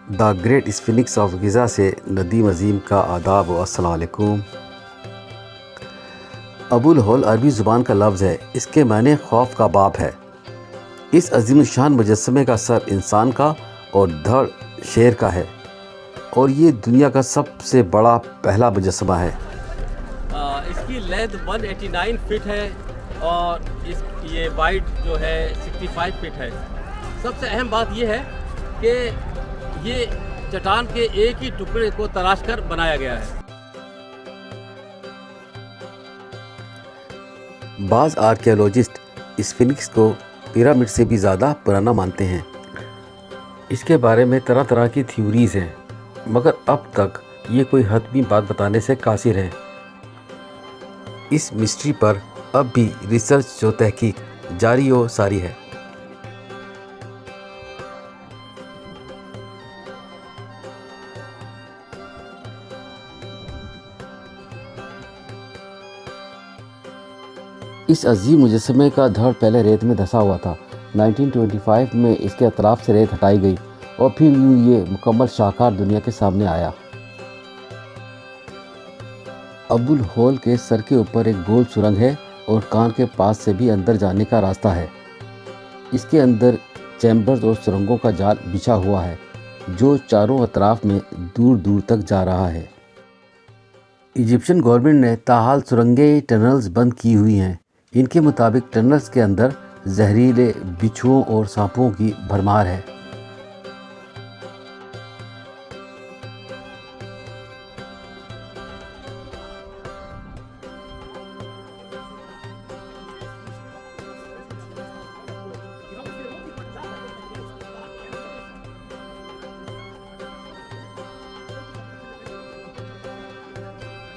The great اسفنکس of Gaza سے ندیم عظیم کا آداب و السلام علیکم۔ ابو الہول عربی زبان کا لفظ ہے، اس کے معنی خوف کا باپ ہے۔ اس عظیم الشان مجسمے کا سر انسان کا اور دھڑ شیر کا ہے، اور یہ دنیا کا سب سے بڑا پہلا مجسمہ ہے۔ اس کی لینتھ 189 فٹ ہے اور یہ وائڈ جو ہے 65 فٹ ہے۔ سب سے اہم بات یہ ہے کہ یہ چٹان کے ایک ہی ٹکڑے کو تراش کر بنایا گیا ہے۔ بعض آرکیالوجسٹ اسفنکس کو پیرامڈ سے بھی زیادہ پرانا مانتے ہیں۔ اس کے بارے میں طرح طرح کی تھیوریز ہیں، مگر اب تک یہ کوئی حتمی بات بتانے سے قاصر ہے۔ اس مسٹری پر اب بھی ریسرچ و تحقیق جاری و ساری ہے۔ اس عظیم مجسمے کا دھڑ پہلے ریت میں دھسا ہوا تھا۔ 1925 میں اس کے اطراف سے ریت ہٹائی گئی اور پھر یوں یہ مکمل شاہکار دنیا کے سامنے آیا۔ ابو الہول کے سر کے اوپر ایک گول سرنگ ہے اور کان کے پاس سے بھی اندر جانے کا راستہ ہے۔ اس کے اندر چیمبرز اور سرنگوں کا جال بچھا ہوا ہے جو چاروں اطراف میں دور دور تک جا رہا ہے۔ ایجپشن گورنمنٹ نے تاحال سرنگیں ٹنلز بند کی ہوئی ہیں۔ ان کے مطابق ٹنلز کے اندر زہریلے بچھوؤں اور سانپوں کی بھرمار ہے۔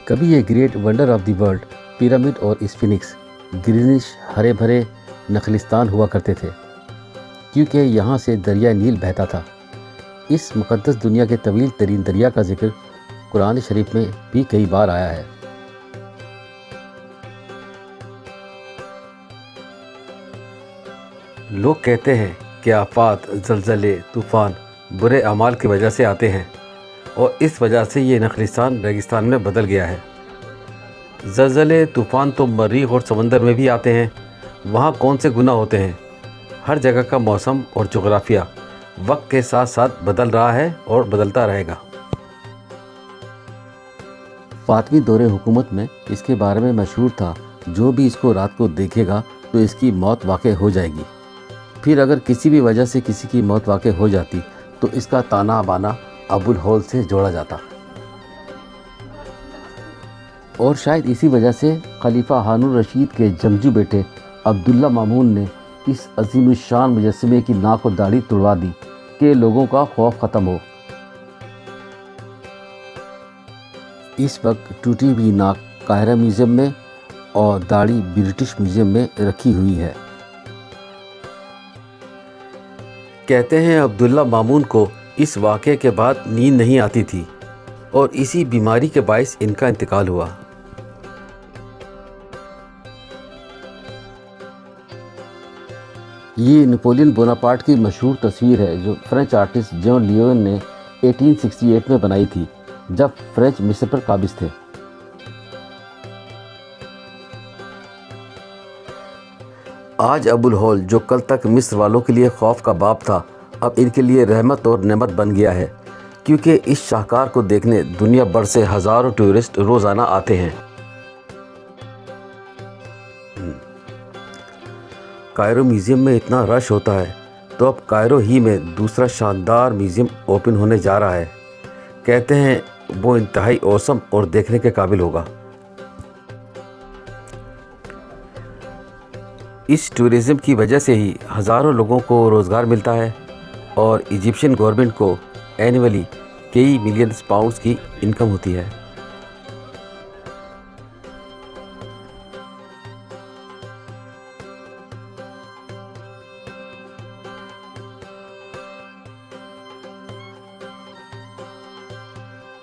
کبھی یہ great wonder of the world pyramid اور اسفنکس گرینش ہرے بھرے نخلستان ہوا کرتے تھے، کیونکہ یہاں سے دریا نیل بہتا تھا۔ اس مقدس دنیا کے طویل ترین دریا کا ذکر قرآن شریف میں بھی کئی بار آیا ہے۔ لوگ کہتے ہیں کہ آفات، زلزلے، طوفان برے اعمال کی وجہ سے آتے ہیں، اور اس وجہ سے یہ نخلستان ریگستان میں بدل گیا ہے۔ زلزلے، طوفان تو مریخ اور سمندر میں بھی آتے ہیں، وہاں کون سے گناہ ہوتے ہیں؟ ہر جگہ کا موسم اور جغرافیہ وقت کے ساتھ ساتھ بدل رہا ہے اور بدلتا رہے گا۔ فاطمی دور حکومت میں اس کے بارے میں مشہور تھا، جو بھی اس کو رات کو دیکھے گا تو اس کی موت واقع ہو جائے گی۔ پھر اگر کسی بھی وجہ سے کسی کی موت واقع ہو جاتی تو اس کا تانا بانا ابو الہول سے جوڑا جاتا، اور شاید اسی وجہ سے خلیفہ ہارون الرشید کے جنگجو بیٹے عبداللہ مامون نے اس عظیم الشان مجسمے کی ناک اور داڑھی توڑوا دی کہ لوگوں کا خوف ختم ہو۔ اس وقت ٹوٹی ہوئی ناک قاہرہ میوزیم میں اور داڑھی برٹش میوزیم میں رکھی ہوئی ہے۔ کہتے ہیں عبداللہ مامون کو اس واقعے کے بعد نیند نہیں آتی تھی، اور اسی بیماری کے باعث ان کا انتقال ہوا۔ یہ نپولین بوناپارٹ کی مشہور تصویر ہے جو فرینچ آرٹسٹ جان لیون نے 1868 میں بنائی تھی، جب فرینچ مصر پر قابض تھے۔ آج ابو الہول جو کل تک مصر والوں کے لیے خوف کا باپ تھا، اب ان کے لیے رحمت اور نعمت بن گیا ہے، کیونکہ اس شاہکار کو دیکھنے دنیا بھر سے ہزاروں ٹورسٹ روزانہ آتے ہیں۔ کائرو میوزیم میں اتنا رش ہوتا ہے، تو اب کائرو ہی میں دوسرا شاندار میوزیم اوپن ہونے جا رہا ہے۔ کہتے ہیں وہ انتہائی اوسم اور دیکھنے کے قابل ہوگا۔ اس ٹورزم کی وجہ سے ہی ہزاروں لوگوں کو روزگار ملتا ہے، اور ایجپشن گورنمنٹ کو اینولی کئی ملین پاؤنڈز کی انکم ہوتی ہے۔